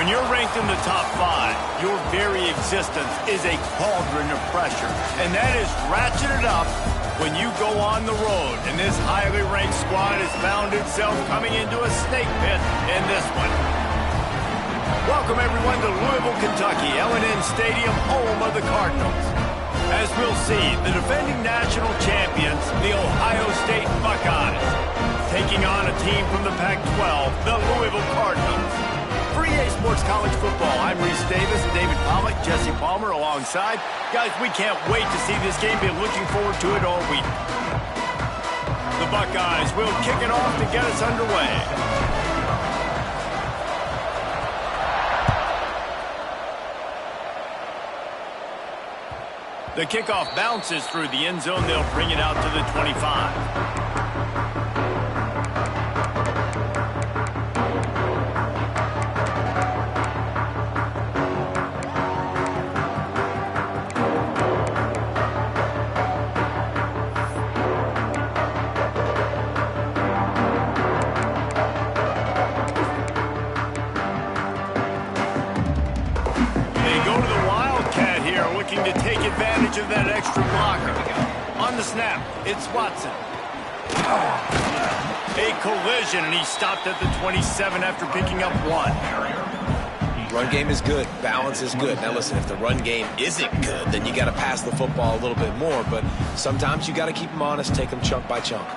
When you're ranked in the top 5, your very existence is a cauldron of pressure. And that is ratcheted up when you go on the road. And this highly ranked squad has found itself coming into a snake pit in this one. Welcome, everyone, to Louisville, Kentucky, L&N Stadium, home of the Cardinals. As we'll see, the defending national champions, the Ohio State Buckeyes, taking on a team from the Pac-12, the Louisville Cardinals. For EA Sports College Football, I'm Reese Davis, David Pollack, Jesse Palmer alongside. Guys, we can't wait to see this game. Been looking forward to it all week. The Buckeyes will kick it off to get us underway. The kickoff bounces through the end zone. They'll bring it out to the 25. To take advantage of that extra blocker. On the snap, it's Watson. A collision, and he stopped at the 27 after picking up 1. Run game is good. Balance is good. Now listen, if the run game isn't good, then you got to pass the football a little bit more. But sometimes you got to keep them honest, take them chunk by chunk.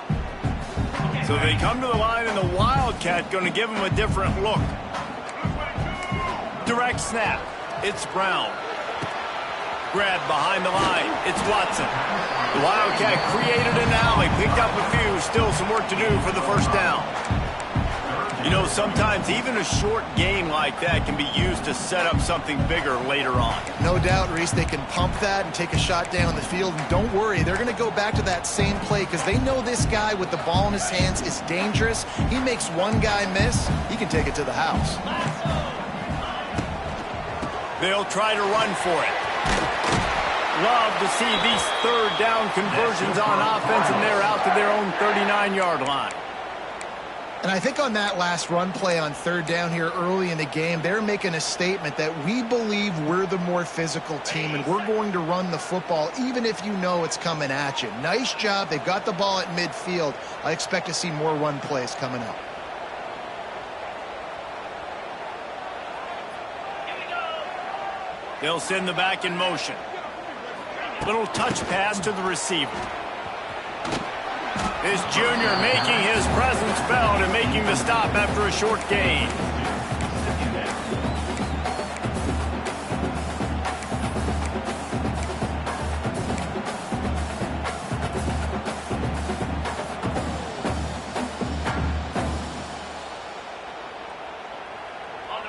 So they come to the line, and the Wildcat going to give them a different look. Direct snap. It's Brown. Grab behind the line. It's Watson. The Wildcat created an alley, picked up a few, still some work to do for the first down. You know, sometimes even a short game like that can be used to set up something bigger later on. No doubt, Reese, they can pump that and take a shot down the field. And don't worry, they're going to go back to that same play because they know this guy with the ball in his hands is dangerous. He makes one guy miss, he can take it to the house. They'll try to run for it. Love to see these third down conversions on offense, and they're out to their own 39-yard line. And I think on that last run play on third down here early in the game, they're making a statement that we believe we're the more physical team, and we're going to run the football even if you know it's coming at you. Nice job. They've got the ball at midfield. I expect to see more run plays coming up. They'll send the back in motion. Little touch pass to the receiver. This junior making his presence felt and making the stop after a short gain.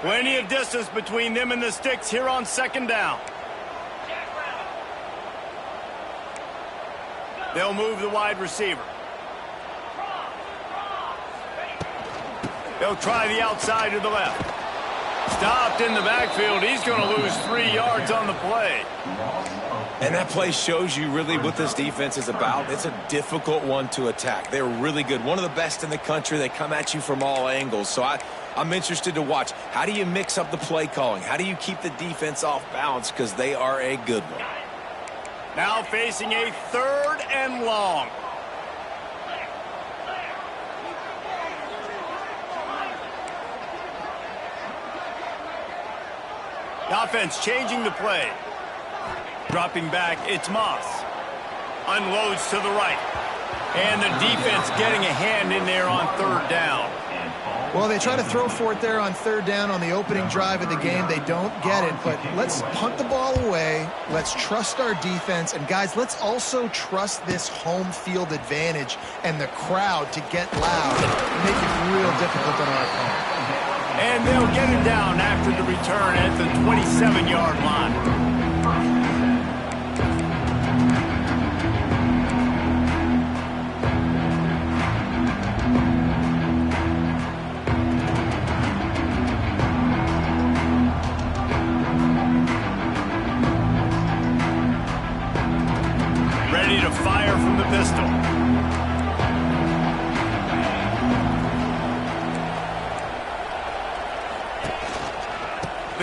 Plenty of distance between them and the sticks here on second down. They'll move the wide receiver. They'll try the outside to the left. Stopped in the backfield. He's going to lose 3 yards on the play. And that play shows you really what this defense is about. It's a difficult one to attack. They're really good. One of the best in the country. They come at you from all angles. So I'm interested to watch. How do you mix up the play calling? How do you keep the defense off balance? Because they are a good one. Now facing a third and long. The offense changing the play. Dropping back, it's Moss. Unloads to the right. And the defense getting a hand in there on third down. Well, they try to throw for it there on third down on the opening drive of the game. They don't get it, but let's punt the ball away. Let's trust our defense. And, guys, let's also trust this home field advantage and the crowd to get loud and make it real difficult on our opponent. And they'll get it down after the return at the 27-yard line. Ready to fire from the pistol.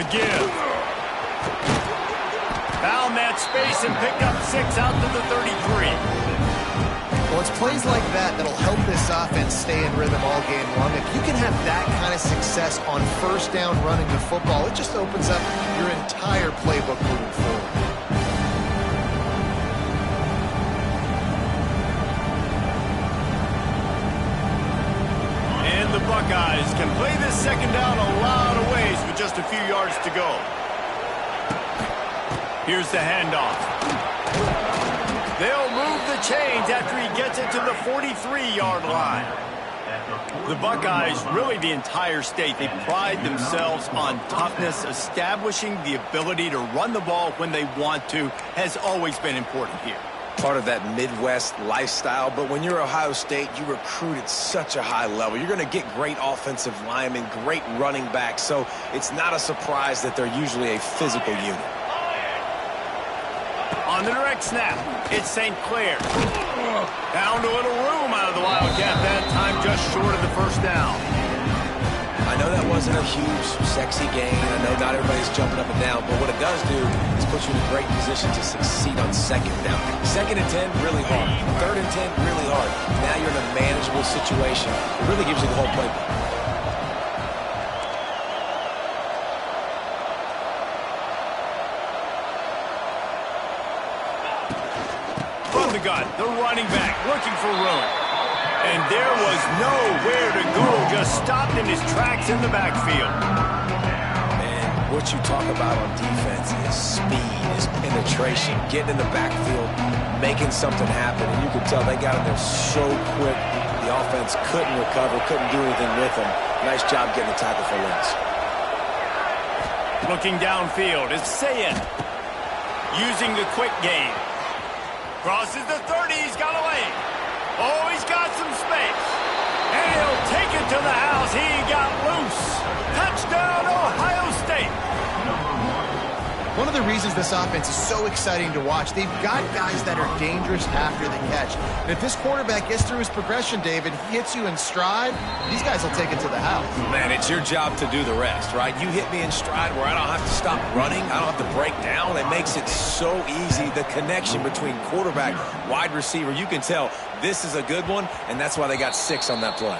The give. Found that space and picked up 6 out to the 33. Well, it's plays like that that'll help this offense stay in rhythm all game long. If you can have that kind of success on first down running the football, it just opens up your entire playbook moving forward. And the Buckeyes can play this second down a lot of ways with just a few yards to go. Here's the handoff. They'll move the chains after he gets it to the 43-yard line. The Buckeyes, really the entire state, they pride themselves on toughness. Establishing the ability to run the ball when they want to has always been important here. Part of that Midwest lifestyle, but when you're Ohio State, you recruit at such a high level. You're going to get great offensive linemen, great running backs, so it's not a surprise that they're usually a physical unit. On the direct snap, it's St. Clair. Found a little room out of the Wildcat that time, just short of the first down. I know that wasn't a huge, sexy gain. I know not everybody's jumping up and down, but what it does do is put you in a great position to succeed on second down. Second and 10, really hard. Third and 10, really hard. Now you're in a manageable situation. It really gives you the whole playbook. From the gun, the running back looking for room. And there was nowhere to go, just stopped in his tracks in the backfield. And what you talk about on defense is speed, is penetration, getting in the backfield, making something happen. And you could tell they got in there so quick, the offense couldn't recover, couldn't do anything with them. Nice job getting the tackle for loss. Looking downfield is Sayed. Using the quick game. Crosses the 30, he's got a lane. Oh, he's got some space. And he'll take it to the house. He got loose. Touchdown, Ohio State. One of the reasons this offense is so exciting to watch, they've got guys that are dangerous after the catch. And if this quarterback gets through his progression, David, he hits you in stride, these guys will take it to the house. Man, it's your job to do the rest, right? You hit me in stride where I don't have to stop running. I don't have to break down. It makes it so easy. The connection between quarterback, wide receiver, you can tell this is a good one, and that's why they got 6 on that play.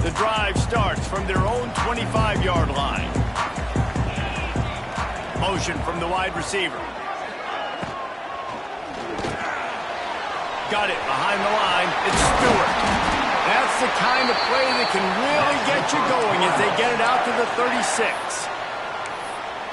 The drive starts from their own 25-yard line. Motion from the wide receiver. Got it behind the line. It's Stewart. That's the kind of play that can really get you going as they get it out to the 36.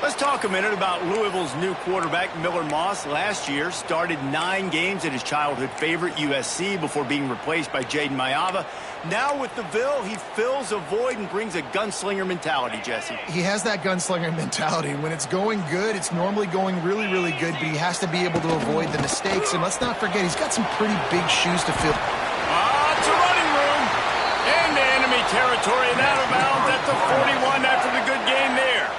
Let's talk a minute about Louisville's new quarterback, Miller Moss. Last year, started 9 games at his childhood favorite, USC, before being replaced by Jaden Mayava. Now with the Ville, he fills a void and brings a gunslinger mentality, Jesse. He has that gunslinger mentality. When it's going good, it's normally going really, really good, but he has to be able to avoid the mistakes. And let's not forget, he's got some pretty big shoes to fill. It's a running room. Into enemy territory and out of bounds at the 41 after the good game there.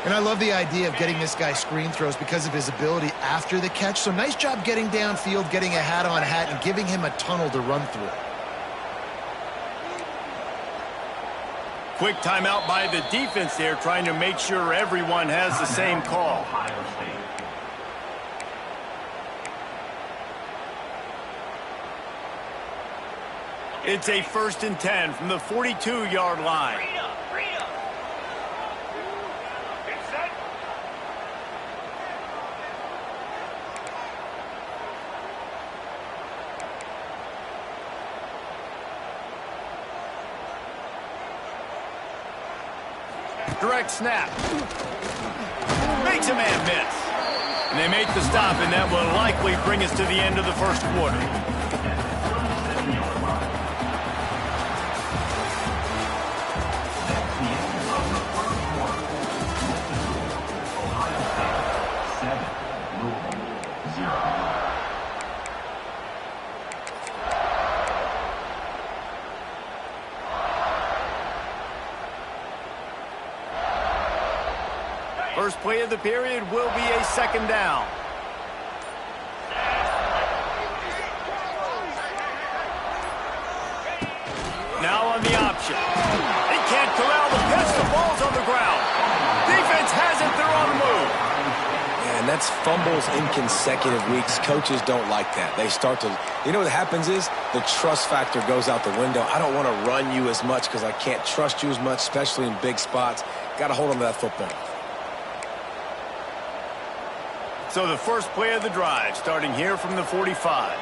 And I love the idea of getting this guy screen throws because of his ability after the catch. So nice job getting downfield, getting a hat-on-hat, and giving him a tunnel to run through. Quick timeout by the defense there, trying to make sure everyone has the same call. It's a 1st and 10 from the 42-yard line. Direct snap. Makes a man miss. And they make the stop, and that will likely bring us to the end of the first quarter. First play of the period will be a second down. Now on the option. He can't corral the pitch. The ball's on the ground. Defense has it. They're on the move. And that's fumbles in consecutive weeks. Coaches don't like that. They start to, you know what happens is the trust factor goes out the window. I don't want to run you as much because I can't trust you as much, especially in big spots. Got to hold on to that football. So the first play of the drive, starting here from the 45.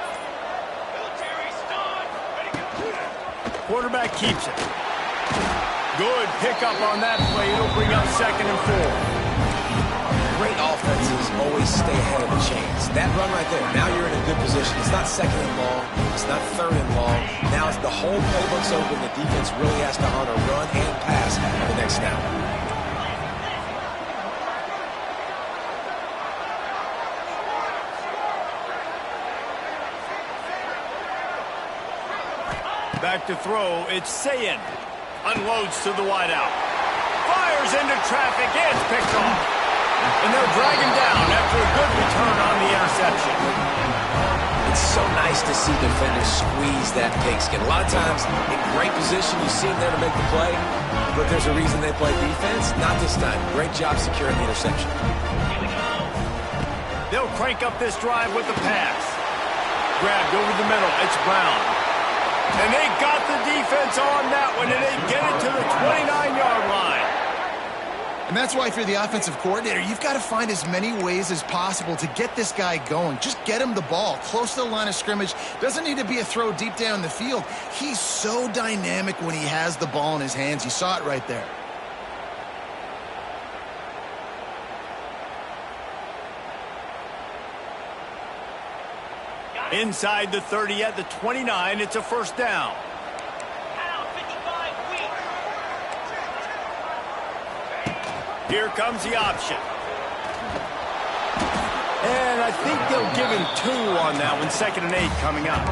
Quarterback keeps it. Good pickup on that play. It'll bring up 2nd and 4. Great offenses always stay ahead of the chains. That run right there, now you're in a good position. It's not 2nd and long. It's not 3rd and long. Now it's the whole playbook's open. The defense really has to honor run and pass on the next snap. Back to throw, it's Sayin. Unloads to the wideout. Fires into traffic, it's picked off. And they'll drag him down after a good return on the interception. It's so nice to see defenders squeeze that pigskin. A lot of times, in great position, you see them there to make the play, but there's a reason they play defense. Not this time. Great job securing the interception. They'll crank up this drive with the pass. Grabbed over the middle, it's Brown. And they got the defense on that one, and they get it to the 29-yard line. And that's why if you're the offensive coordinator, you've got to find as many ways as possible to get this guy going. Just get him the ball close to the line of scrimmage. Doesn't need to be a throw deep down the field. He's so dynamic when he has the ball in his hands. You saw it right there. Inside the 30 at the 29, it's a first down. Here comes the option. And I think they'll give him 2 on that one. 2nd and 8 coming up.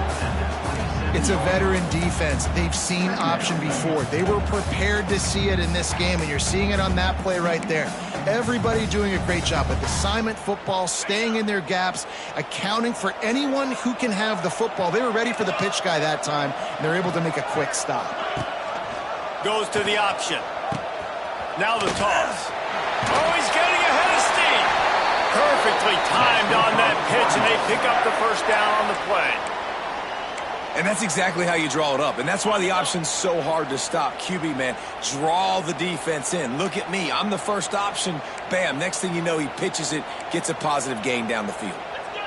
It's a veteran defense. They've seen option before. They were prepared to see it in this game, and you're seeing it on that play right there. Everybody doing a great job with assignment football, staying in their gaps, accounting for anyone who can have the football. They were ready for the pitch guy that time, and they're able to make a quick stop. Goes to the option. Now the toss. Oh, he's getting ahead of steam. Perfectly timed on that pitch, and they pick up the first down on the play. And that's exactly how you draw it up. And that's why the option's so hard to stop. QB, man, draw the defense in. Look at me. I'm the first option. Bam. Next thing you know, he pitches it, gets a positive gain down the field. Let's go.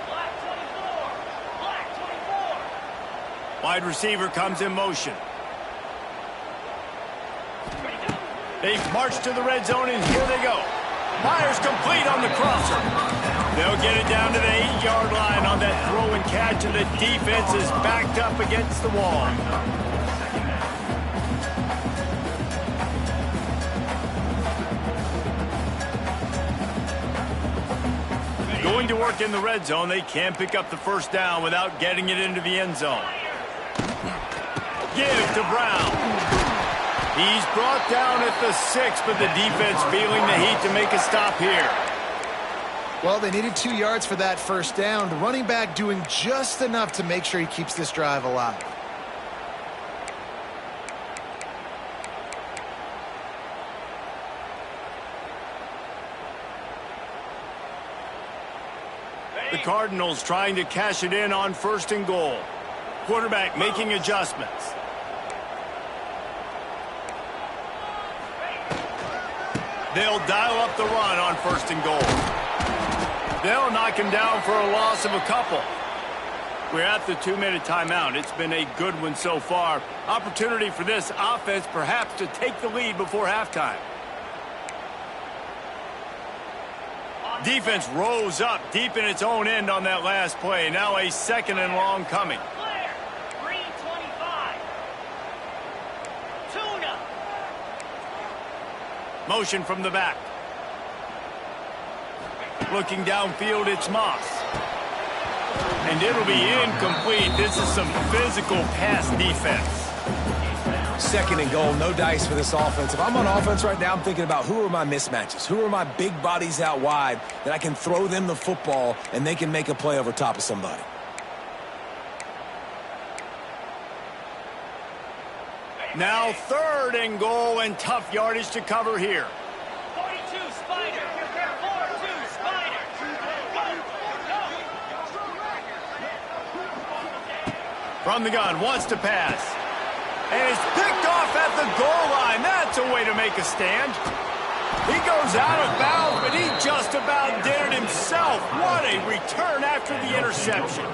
Black 24. Black 24. Wide receiver comes in motion. They march to the red zone, and here they go. Myers complete on the crosser. They'll get it down to the 8-yard line on that throw and catch, and the defense is backed up against the wall. Going to work in the red zone, they can't pick up the first down without getting it into the end zone. Give to Brown. He's brought down at the 6, but the defense feeling the heat to make a stop here. Well, they needed 2 yards for that first down. The running back doing just enough to make sure he keeps this drive alive. The Cardinals trying to cash it in on 1st and goal. Quarterback making adjustments. They'll dial up the run on 1st and goal. They'll knock him down for a loss of a couple. We're at the 2-minute timeout. It's been a good one so far. Opportunity for this offense perhaps to take the lead before halftime. Defense rose up deep in its own end on that last play. Now a 2nd and long coming. Motion from the back. Looking downfield, it's Moss. And it'll be incomplete. This is some physical pass defense. Second and goal, no dice for this offense. If I'm on offense right now, I'm thinking about who are my mismatches? Who are my big bodies out wide that I can throw them the football and they can make a play over top of somebody? Now third and goal and tough yardage to cover here. 42 Spider. 4-2 Spider. From the gun, wants to pass. And it's picked off at the goal line. That's a way to make a stand. He goes out of bounds, but he just about did it himself. What a return after the interception.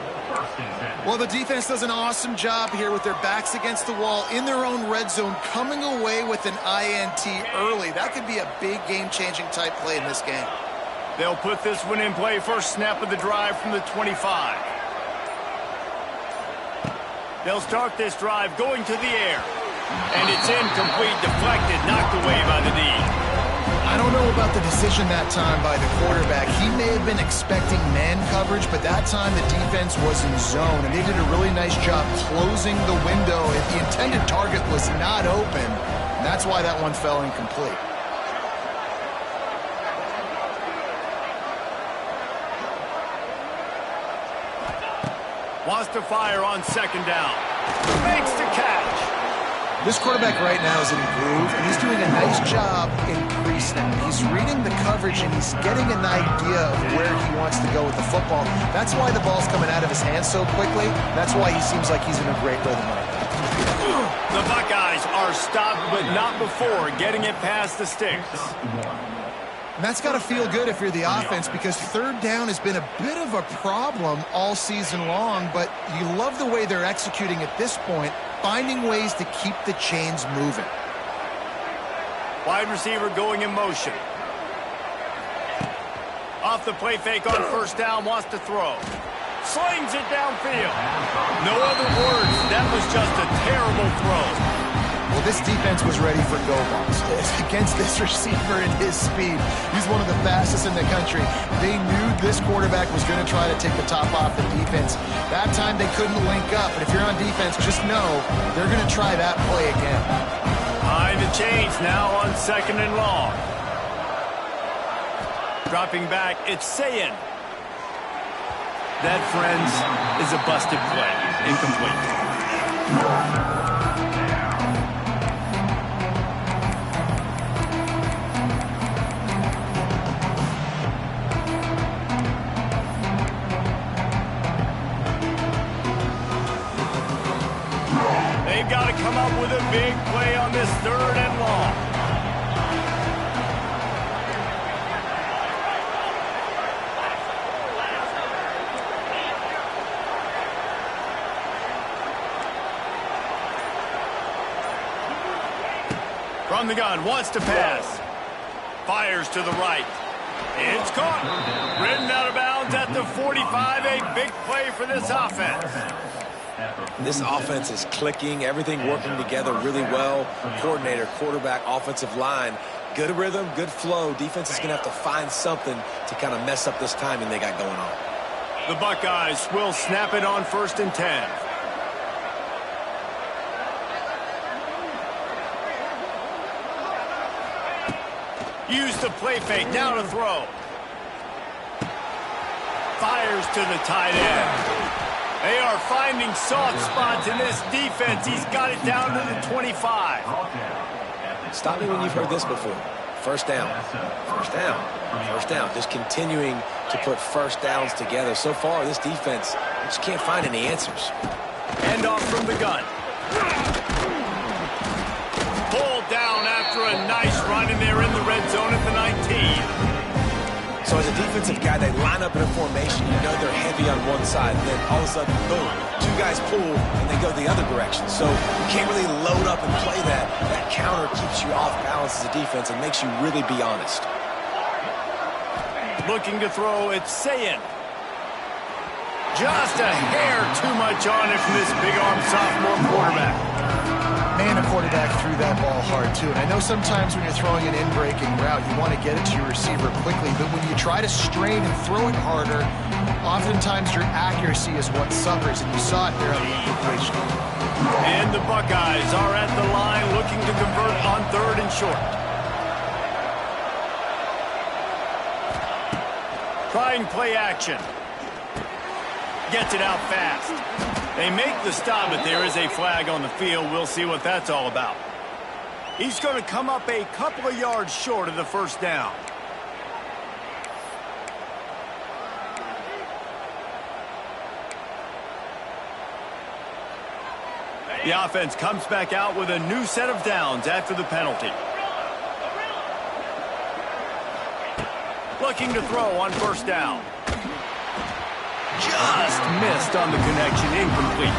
Well, the defense does an awesome job here with their backs against the wall in their own red zone, coming away with an INT early. That could be a big game-changing type play in this game. They'll put this one in play. First snap of the drive from the 25. They'll start this drive going to the air. And it's incomplete, deflected, knocked away by the D. I don't know about the decision that time by the quarterback. He may have been expecting man coverage, but that time the defense was in zone, and they did a really nice job closing the window. If the intended target was not open, and that's why that one fell incomplete. Wants to fire on second down. Makes the catch. This quarterback right now is in a groove, and he's doing a nice job in pre-snap. He's reading the coverage, and he's getting an idea of where he wants to go with the football. That's why the ball's coming out of his hands so quickly. That's why he seems like he's in a great rhythm right now. The Buckeyes are stopped, but not before getting it past the sticks. And that's got to feel good if you're the offense, because third down has been a bit of a problem all season long, but you love the way they're executing at this point, finding ways to keep the chains moving. Wide receiver going in motion. Off the play fake on first down, wants to throw. Slings it downfield. No other words. That was just a terrible throw. Well, this defense was ready for go balls. Against this receiver and his speed, he's one of the fastest in the country. They knew this quarterback was going to try to take the top off the defense. That time they couldn't link up, but if you're on defense, just know they're going to try that play again. Behind the chains now on second and long. Dropping back, it's Sayin. That, friends, is a busted play. Incomplete. They've got to come up with a big play on this third and long. From the gun, wants to pass. Fires to the right. It's caught. Ridden out of bounds at the 45. A big play for this offense. This offense is clicking, everything working together really well. Coordinator, quarterback, offensive line, good rhythm, good flow. Defense is going to have to find something to kind of mess up this timing they got going on. The Buckeyes will snap it on 1st and 10. Use the play fake, now to throw. Fires to the tight end. They are finding soft spots in this defense. He's got it down to the 25. Stop me when you've heard this before. First down, first down, first down. Just continuing to put first downs together. So far, this defense just can't find any answers. Hand off from the gun. Pulled down after a nice run, and they're in the red zone at the 19. So as a defensive guy, they line up in a formation. You know they're heavy on one side, and then all of a sudden, boom, two guys pull, and they go the other direction. So you can't really load up and play that. That counter keeps you off balance as a defense and makes you really be honest. Looking to throw, it's Sayin. Just a hair too much on it from this big-arm sophomore quarterback. Man, a quarterback threw that ball hard, too. And I know sometimes when you're throwing an in-breaking route, you want to get it to your receiver quickly. But when you try to strain and throw it harder, oftentimes your accuracy is what suffers. And you saw it there on the incompletion. And the Buckeyes are at the line looking to convert on 3rd and short. Trying play action. Gets it out fast. They make the stop, but there is a flag on the field. We'll see what that's all about. He's going to come up a couple of yards short of the first down. The offense comes back out with a new set of downs after the penalty. Looking to throw on 1st down. Just missed on the connection, incomplete.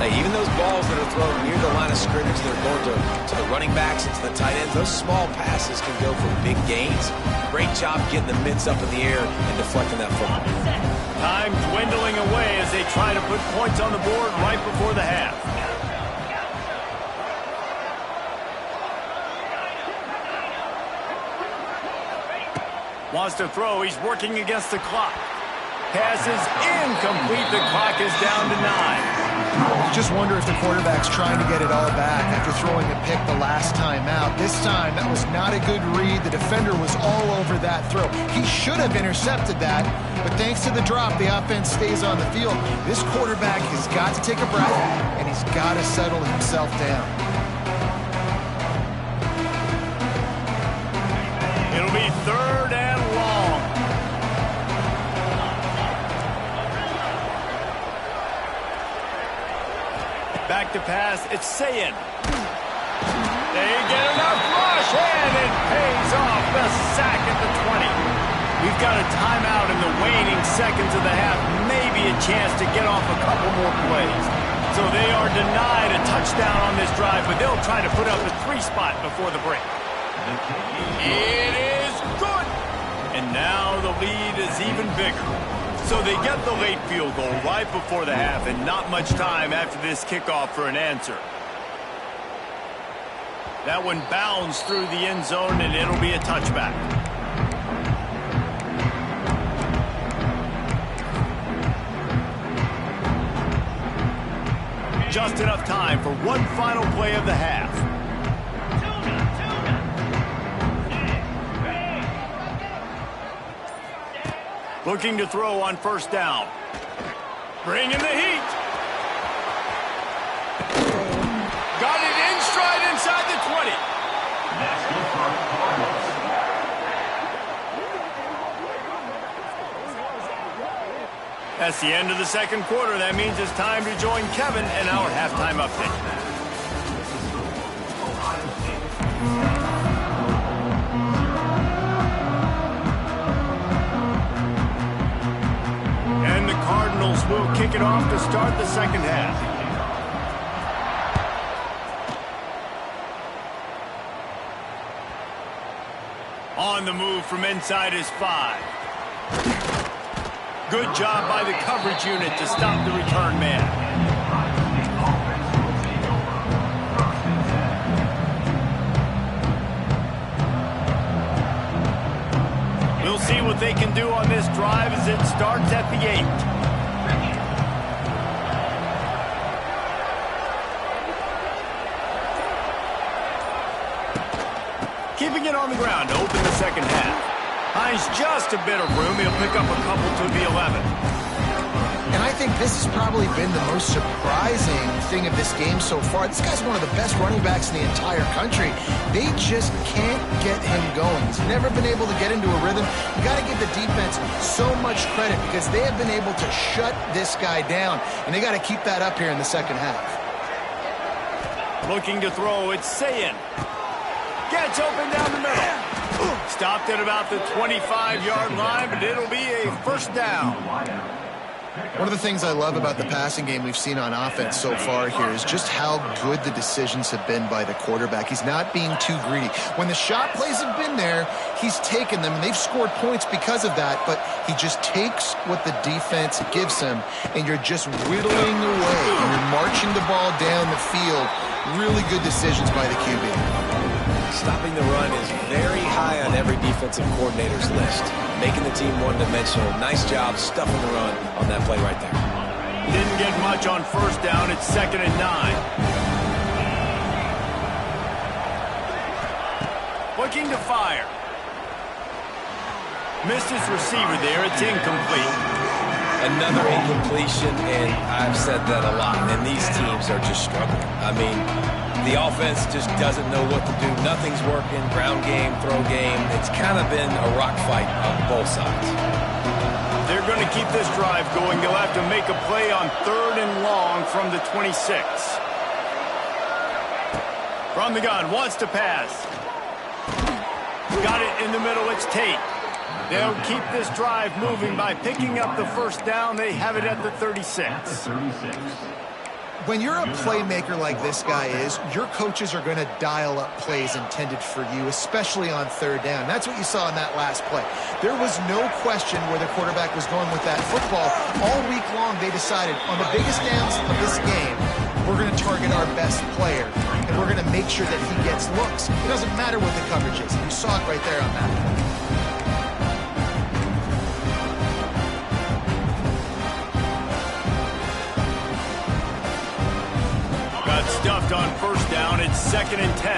Hey, even those balls that are thrown near the line of scrimmage, they're going to the running backs and to the tight ends, those small passes can go for big gains. Great job getting the mitts up in the air and deflecting that football. Time dwindling away as they try to put points on the board right before the half. Wants to throw. He's working against the clock. Pass is incomplete. The clock is down to 9. You just wonder if the quarterback's trying to get it all back after throwing a pick the last time out. This time, that was not a good read. The defender was all over that throw. He should have intercepted that, but thanks to the drop, the offense stays on the field. This quarterback has got to take a breath, and he's got to settle himself down. It'll be 3rd and long. Back to pass, it's Sayin. They get enough rush, and it pays off. The sack at the 20. We've got a timeout in the waning seconds of the half. Maybe a chance to get off a couple more plays. So they are denied a touchdown on this drive, but they'll try to put up a 3 spot before the break. It is good. And now the lead is even bigger. So they get the late field goal right before the half, and not much time after this kickoff for an answer. That one bounds through the end zone, and it'll be a touchback. Just enough time for one final play of the half. Looking to throw on 1st down. Bring in the heat. Got it in stride inside the 20. That's the end of the 2nd quarter. That means it's time to join Kevin in our halftime update. Cardinals will kick it off to start the 2nd half. On the move from inside his 5. Good job by the coverage unit to stop the return man. We'll see what they can do on this drive as it starts at the 8. Keeping it on the ground to open the 2nd half. Finds just a bit of room. He'll pick up a couple to the 11. And I think this has probably been the most surprising thing of this game so far. This guy's one of the best running backs in the entire country. They just can't get him going. He's never been able to get into a rhythm. You got to give the defense so much credit because they have been able to shut this guy down, and they got to keep that up here in the 2nd half. Looking to throw, it's Sayin. Gets open down the middle. Stopped at about the 25-yard line, but it'll be a 1st down. One of the things I love about the passing game we've seen on offense so far here is just how good the decisions have been by the quarterback. He's not being too greedy. When the shot plays have been there, he's taken them, and they've scored points because of that, but he just takes what the defense gives him, and you're just whittling away, and you're marching the ball down the field. Really good decisions by the QB. Stopping the run is very high on every defensive coordinator's list. Making the team one-dimensional. Nice job stuffing the run on that play right there. Didn't get much on first down. It's 2nd and 9. Looking to fire. Missed his receiver there. It's incomplete. Another incompletion, and I've said that a lot, and these teams are just struggling. I mean, the offense just doesn't know what to do. Nothing's working. Ground game, throw game. It's kind of been a rock fight on both sides. They're going to keep this drive going. They'll have to make a play on 3rd and long from the 26. From the gun, wants to pass. Got it in the middle. It's Tate. They'll keep this drive moving by picking up the first down. They have it at the 36. When you're a playmaker like this guy is, your coaches are going to dial up plays intended for you, especially on 3rd down. That's what you saw in that last play. There was no question where the quarterback was going with that football. All week long, they decided on the biggest downs of this game, we're going to target our best player, and we're going to make sure that he gets looks. It doesn't matter what the coverage is. You saw it right there on that play. Stuffed on first down. It's 2nd and 10.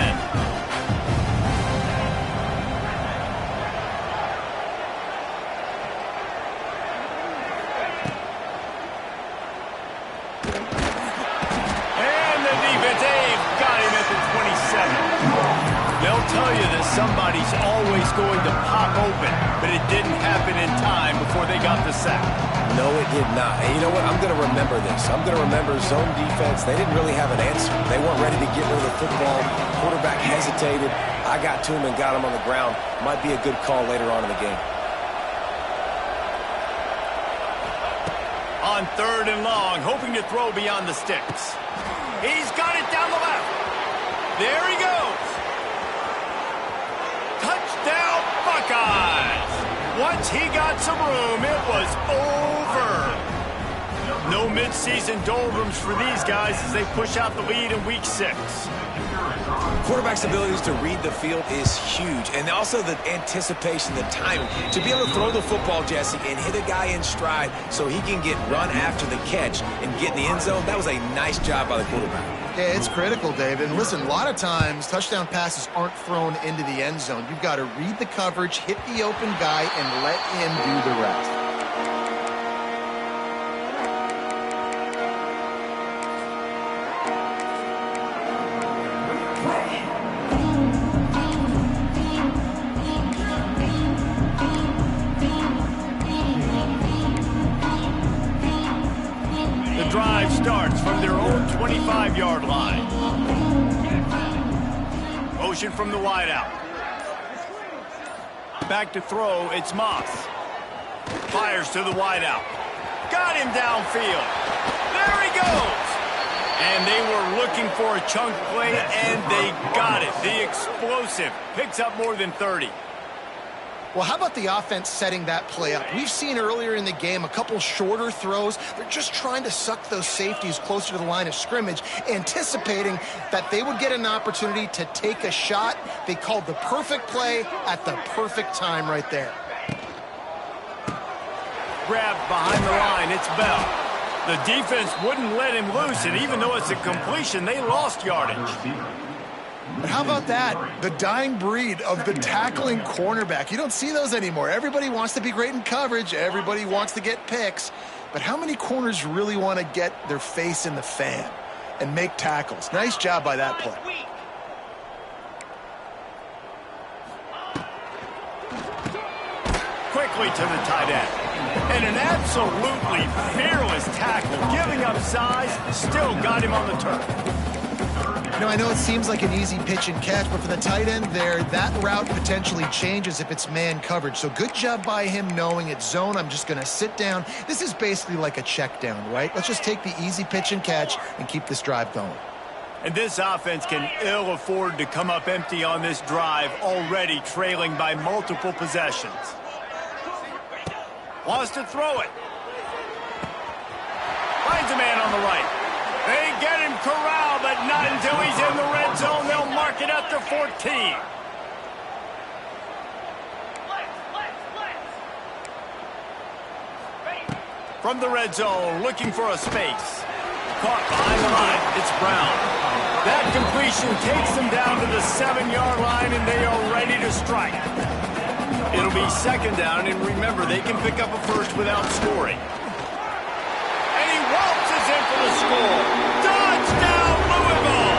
And the defense, they've got him at the 27. They'll tell you that somebody's always going to pop open, but it didn't happen in time before they got the sack. No, it did not. And you know what? I'm going to remember this. I'm going to remember zone defense. They didn't really have an answer. They weren't ready to get rid of the football. Quarterback hesitated. I got to him and got him on the ground. Might be a good call later on in the game. On 3rd and long, hoping to throw beyond the sticks. He's got it down the left. There he goes. Touchdown, Buckeyes. Once he got some room, it was over. No midseason doldrums for these guys as they push out the lead in week 6. Quarterback's abilities to read the field is huge, and also the anticipation, the timing. To be able to throw the football, Jesse, and hit a guy in stride so he can get run after the catch and get in the end zone, that was a nice job by the quarterback. Yeah, it's critical, David. And listen, a lot of times touchdown passes aren't thrown into the end zone. You've got to read the coverage, hit the open guy, and let him do the rest. Drive starts from their own 25-yard line. Motion from the wideout. Back to throw, it's Moss. Fires to the wideout. Got him downfield. There he goes. And they were looking for a chunk play, and they got it. The explosive picks up more than 30. Well, how about the offense setting that play up? We've seen earlier in the game a couple shorter throws. They're just trying to suck those safeties closer to the line of scrimmage, anticipating that they would get an opportunity to take a shot. They called the perfect play at the perfect time right there. Grabbed behind the line, it's Bell. The defense wouldn't let him loose, and even though it's a completion, they lost yardage. But how about that? The dying breed of the tackling cornerback. You don't see those anymore. Everybody wants to be great in coverage. Everybody wants to get picks. But how many corners really want to get their face in the fan and make tackles? Nice job by that play. Quickly to the tight end. And an absolutely fearless tackle, giving up size, still got him on the turf. You know, I know it seems like an easy pitch and catch, but for the tight end there, that route potentially changes if it's man coverage. So good job by him knowing it's zone. I'm just going to sit down. This is basically like a check down, right? Let's just take the easy pitch and catch and keep this drive going. And this offense can ill afford to come up empty on this drive, already trailing by multiple possessions. Wants to throw it. Finds a man on the right. They get him corralled, but not until he's in the red zone. They'll mark it up to 14. From the red zone, looking for a space. Caught behind the line. It's Brown. That completion takes them down to the 7-yard line, and they are ready to strike. It'll be second down, and remember, they can pick up a first without scoring. And he waltzes in for the score. Touchdown, Louisville!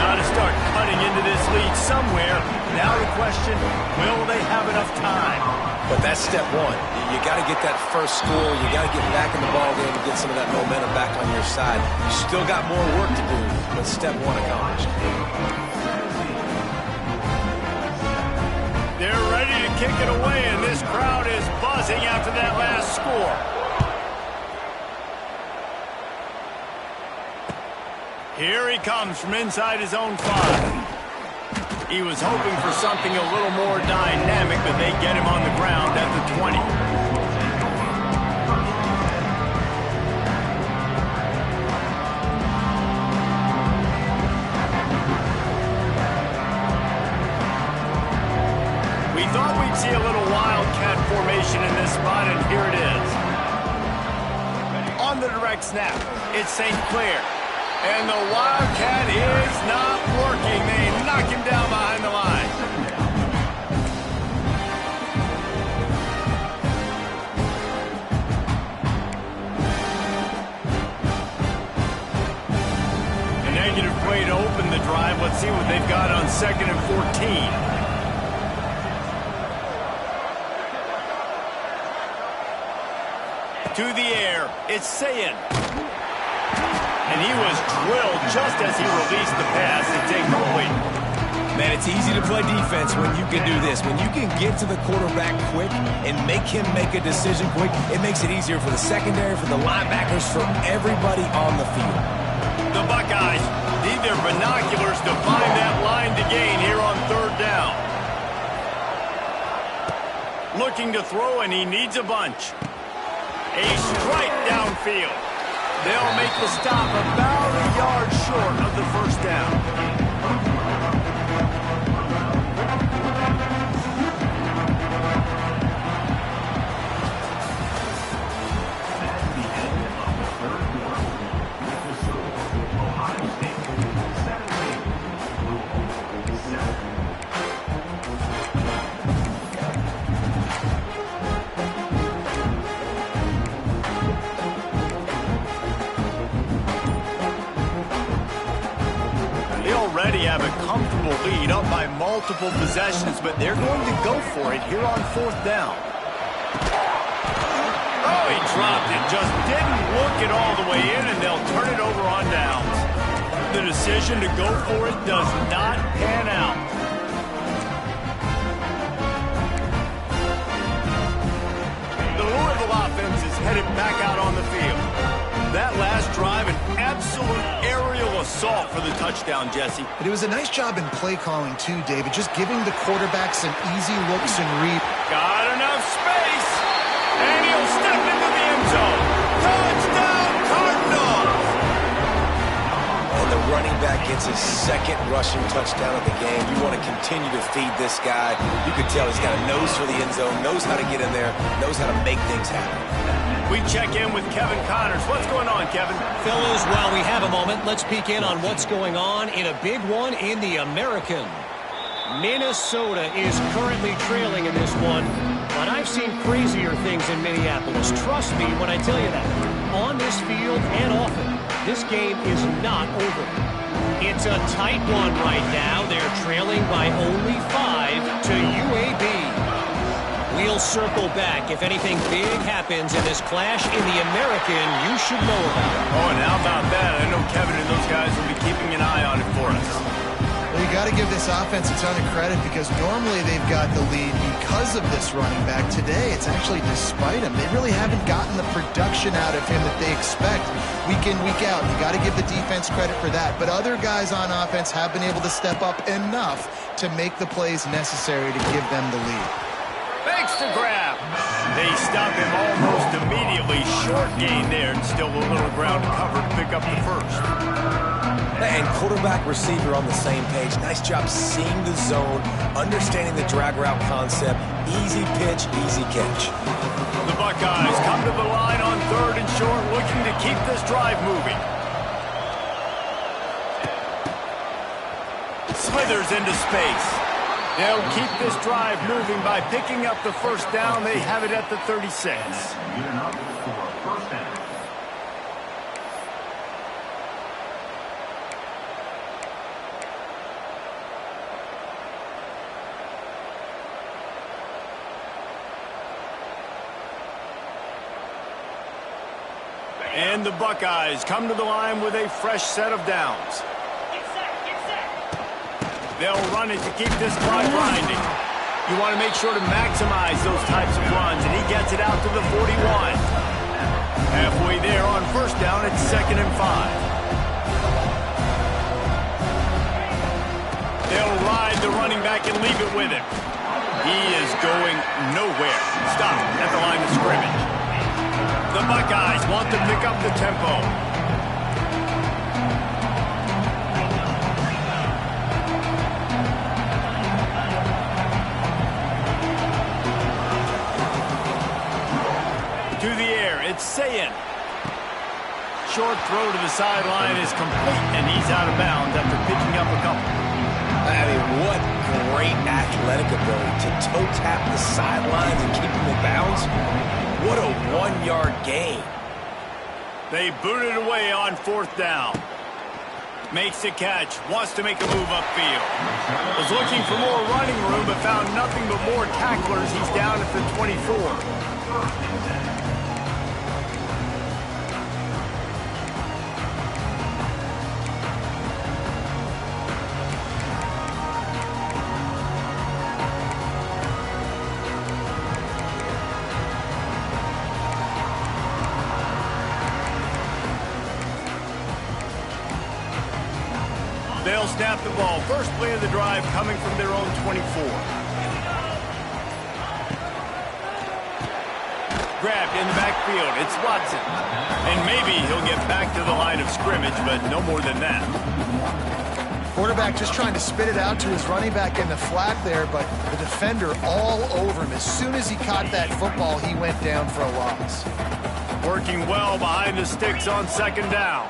Got to start cutting into this lead somewhere. Now the question, will they have enough time? But that's step one. You got to get that first score. You got to get back in the ball game and get some of that momentum back on your side. You still got more work to do, but step one accomplished. They're ready to kick it away, and this crowd is buzzing after that last score. Here he comes from inside his own 5. He was hoping for something a little more dynamic, but they get him on the ground at the 20. We thought we'd see a little wildcat formation in this spot, and here it is. On the direct snap, it's St. Clair. And the wildcat is not working. They knock him down behind the line. A negative play to open the drive. Let's see what they've got on 2nd and 14. To the air, it's Sayin. And he was drilled just as he released the pass. It's incomplete. Man, it's easy to play defense when you can do this. When you can get to the quarterback quick and make him make a decision quick, it makes it easier for the secondary, for the linebackers, for everybody on the field. The Buckeyes need their binoculars to find that line to gain here on 3rd down. Looking to throw, and he needs a bunch. A strike downfield. They'll make the stop about a yard short of the first down. Already have a comfortable lead up by multiple possessions, but they're going to go for it here on 4th down. Oh, he dropped it, just didn't look it all the way in, and they'll turn it over on downs. The decision to go for it does not pan out. The Louisville offense is headed back out on the field. That last drive, an absolute aerial assault for the touchdown, Jesse. But it was a nice job in play calling, too, David, just giving the quarterback some easy looks and read. Got enough space, and he'll step into the end zone. Touchdown, Cardinals! And the running back gets his 2nd rushing touchdown of the game. You want to continue to feed this guy. You can tell he's got a nose for the end zone, knows how to get in there, knows how to make things happen. We check in with Kevin Connors. What's going on, Kevin? Fellas, while we have a moment, let's peek in on what's going on in a big one in the American. Minnesota is currently trailing in this one, but I've seen crazier things in Minneapolis. Trust me when I tell you that. On this field and often, this game is not over. It's a tight one right now. They're trailing by only 5 to UAB. We'll circle back. If anything big happens in this clash in the American, you should know about it. Oh, and how about that? I know Kevin and those guys will be keeping an eye on it for us. Well, you got to give this offense a ton of credit because normally they've got the lead because of this running back. Today, it's actually despite him. They really haven't gotten the production out of him that they expect week in, week out. You got to give the defense credit for that. But other guys on offense have been able to step up enough to make the plays necessary to give them the lead. Thanks to grab. They stop him almost immediately. Short gain there, and still a little ground to cover to pick up the first. And quarterback receiver on the same page. Nice job seeing the zone, understanding the drag route concept. Easy pitch, easy catch. The Buckeyes come to the line on 3rd and short, looking to keep this drive moving. Slithers into space. They'll keep this drive moving by picking up the first down. They have it at the 36. And the Buckeyes come to the line with a fresh set of downs. They'll run it to keep this clock grinding. You want to make sure to maximize those types of runs, and he gets it out to the 41. Halfway there on first down, it's 2nd and 5. They'll ride the running back and leave it with him. He is going nowhere. Stop at the line of scrimmage. The Buckeyes want to pick up the tempo. To the air, it's Sayin. Short throw to the sideline is complete, and he's out of bounds after picking up a couple. I mean, what great athletic ability to toe tap the sidelines and keep him in bounds. What a 1-yard gain. They boot it away on 4th down. Makes the catch, wants to make a move upfield. Was looking for more running room, but found nothing but more tacklers. He's down at the 24. They'll snap the ball. First play of the drive coming from their own 24. Grabbed in the backfield. It's Watson. And maybe he'll get back to the line of scrimmage, but no more than that. Quarterback just trying to spit it out to his running back in the flat there, but the defender all over him. As soon as he caught that football, he went down for a loss. Working well behind the sticks on 2nd down.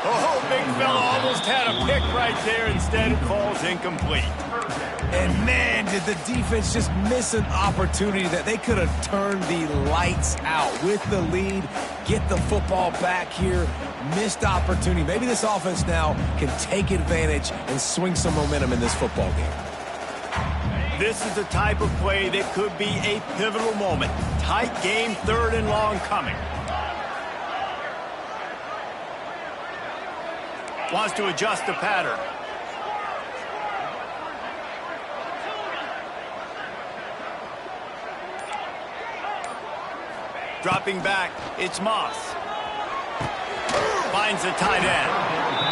Oh, big fella almost had a pick right there. Instead, it falls incomplete. And, man, did the defense just miss an opportunity that they could have turned the lights out with the lead, get the football back here. Missed opportunity. Maybe this offense now can take advantage and swing some momentum in this football game. This is the type of play that could be a pivotal moment. Tight game, 3rd and long coming. Wants to adjust the pattern. Dropping back, it's Moss. Finds the tight end.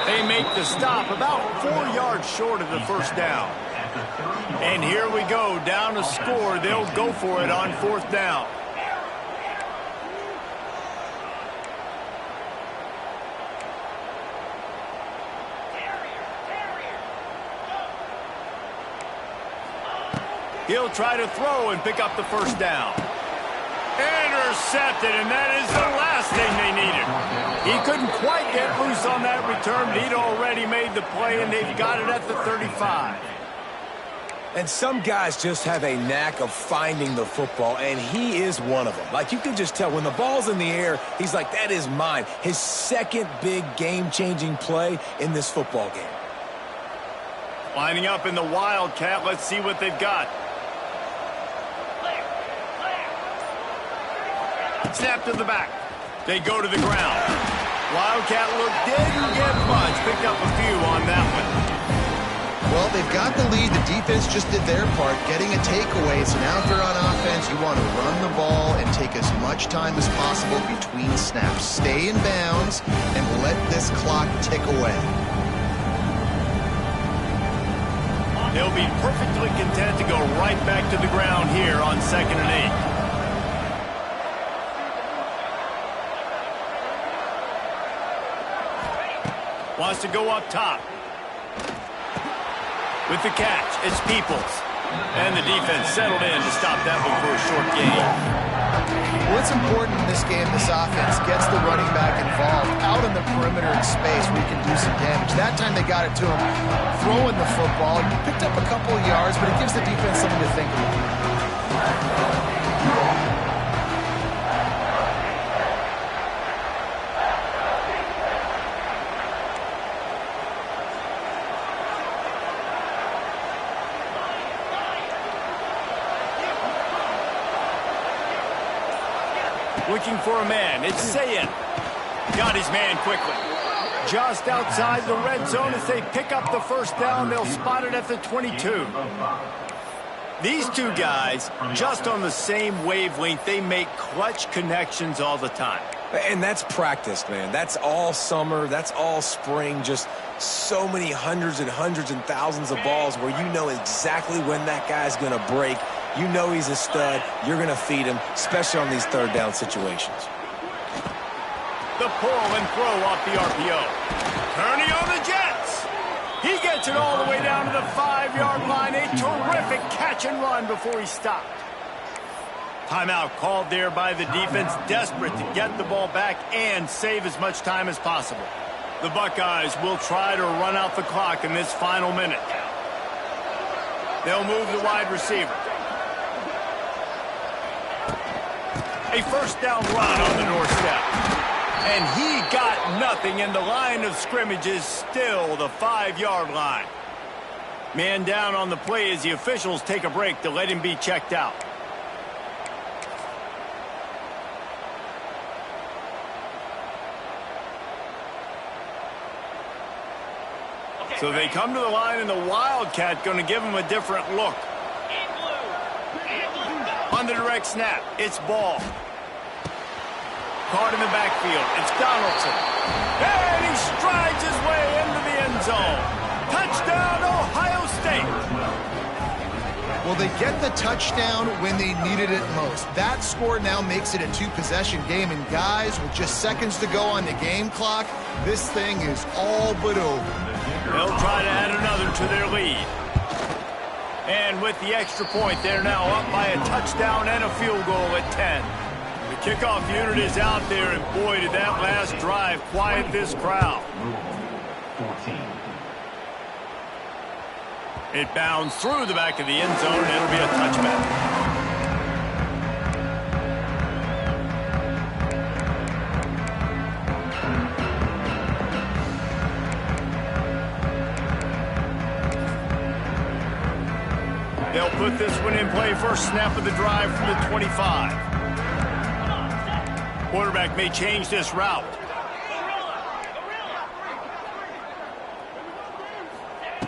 They make the stop about 4 yards short of the first down. And here we go, down to score. They'll go for it on 4th down. He'll try to throw and pick up the first down. Intercepted, and that is the last thing they needed. He couldn't quite get loose on that return, but he'd already made the play, and they've got it at the 35. And some guys just have a knack of finding the football, and he is one of them. Like, you can just tell when the ball's in the air, he's like, that is mine. His second big game-changing play in this football game. Lining up in the Wildcat. Let's see what they've got. Snap to the back. They go to the ground. Wildcat look didn't get much. Picked up a few on that one. Well, they've got the lead. The defense just did their part, getting a takeaway. So now if you're on offense, you want to run the ball and take as much time as possible between snaps. Stay in bounds and let this clock tick away. They'll be perfectly content to go right back to the ground here on 2nd and 8. Wants to go up top. With the catch, it's Peoples. And the defense settled in to stop that one for a short gain. Well, it's important in this game, this offense gets the running back involved out on the perimeter in space where he can do some damage. That time they got it to him throwing the football. He picked up a couple of yards, but it gives the defense something to think about. Looking for a man. It's Sayin. Got his man quickly. Just outside the red zone as they pick up the first down. They'll spot it at the 22. These two guys, just on the same wavelength, they make clutch connections all the time. And that's practice, man. That's all summer. That's all spring. Just so many hundreds and thousands of balls where you know exactly when that guy's going to break. You know he's a stud. You're going to feed him, especially on these third down situations. The pull and throw off the RPO. Turning on the Jets. He gets it all the way down to the 5-yard line. A terrific catch and run before he stopped. Timeout called there by the defense, desperate to get the ball back and save as much time as possible. The Buckeyes will try to run out the clock in this final minute. They'll move the wide receiver. A first down run on the doorstep. And he got nothing, and the line of scrimmage is still the 5-yard line. Man down on the play as the officials take a break to let him be checked out. So they come to the line, and the Wildcat going to give him a different look. On the direct snap, it's Ball. Caught in the backfield, it's Donaldson. And he strides his way into the end zone. Touchdown, Ohio State. Well, they get the touchdown when they needed it most. That score now makes it a 2-possession game. And guys, with just seconds to go on the game clock, this thing is all but over. They'll try to add another to their lead. And with the extra point, they're now up by a touchdown and a field goal at 10. The kickoff unit is out there, and boy, did that last drive quiet this crowd. It bounds through the back of the end zone, and it'll be a touchback. They'll put this one in play. First snap of the drive from the 25. Quarterback may change this route.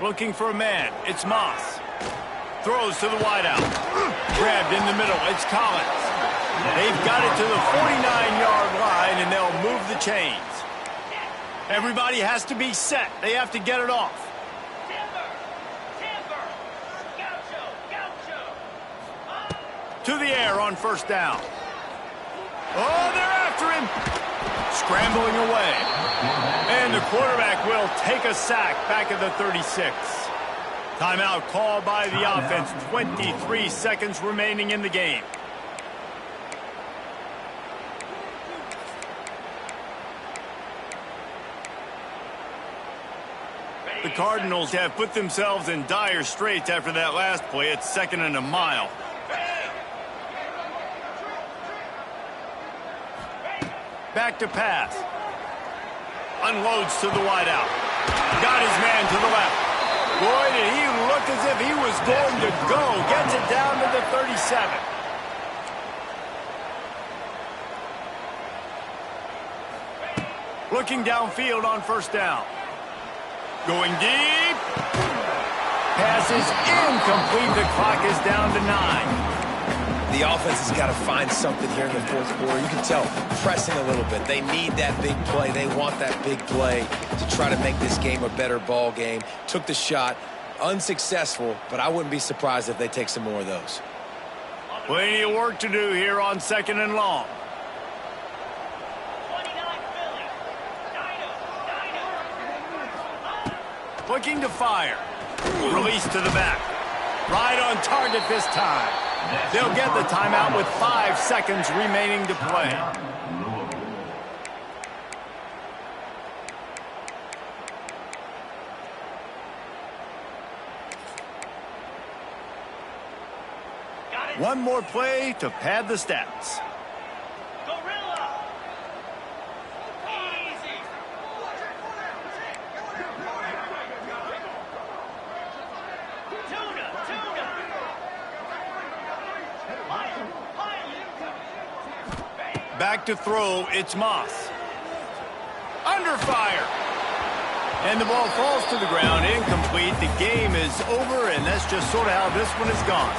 Looking for a man. It's Moss. Throws to the wideout. Grabbed in the middle. It's Collins. They've got it to the 49-yard line, and they'll move the chains. Everybody has to be set. They have to get it off. To the air on first down. Oh, they're after him. Scrambling away. And the quarterback will take a sack back at the 36. Timeout called by the offense. 23 seconds remaining in the game. The Cardinals have put themselves in dire straits after that last play. It's 2nd and a mile. Back to pass. Unloads to the wideout. Got his man to the left. Boy, did he look as if he was going to go. Gets it down to the 37. Looking downfield on first down. Going deep. Pass is incomplete. The clock is down to 9. The offense has got to find something here in the fourth quarter. You can tell, pressing a little bit. They need that big play. They want that big play to try to make this game a better ball game. Took the shot, unsuccessful, but I wouldn't be surprised if they take some more of those. Plenty of work to do here on 2nd and long. Looking to fire. Release to the back. Right on target this time. They'll get the timeout with 5 seconds remaining to play. One more play to pad the stats. Gorilla. Easy. Tuna. Back to throw, it's Moss. Under fire. And the ball falls to the ground, incomplete. The game is over, and that's just sort of how this one is gone.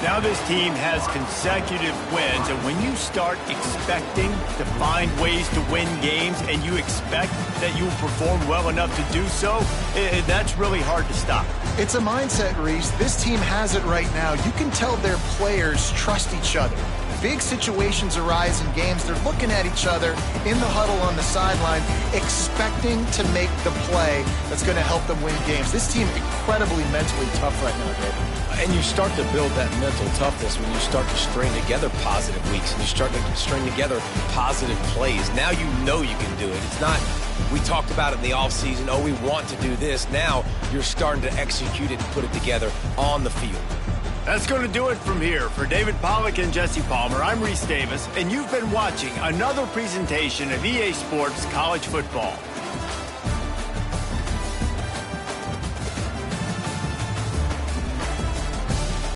Now this team has consecutive wins, and when you start expecting to find ways to win games and you expect that you'll perform well enough to do so, that's really hard to stop. It's a mindset, Reese. This team has it right now. You can tell their players trust each other. Big situations arise in games. They're looking at each other in the huddle on the sideline, expecting to make the play that's going to help them win games. This team incredibly mentally tough right now, David. And you start to build that mental toughness when you start to string together positive weeks and you start to string together positive plays. Now you know you can do it. It's not, we talked about it in the offseason, oh, we want to do this. Now you're starting to execute it and put it together on the field. That's going to do it from here. For David Pollack and Jesse Palmer, I'm Reese Davis, and you've been watching another presentation of EA Sports College Football.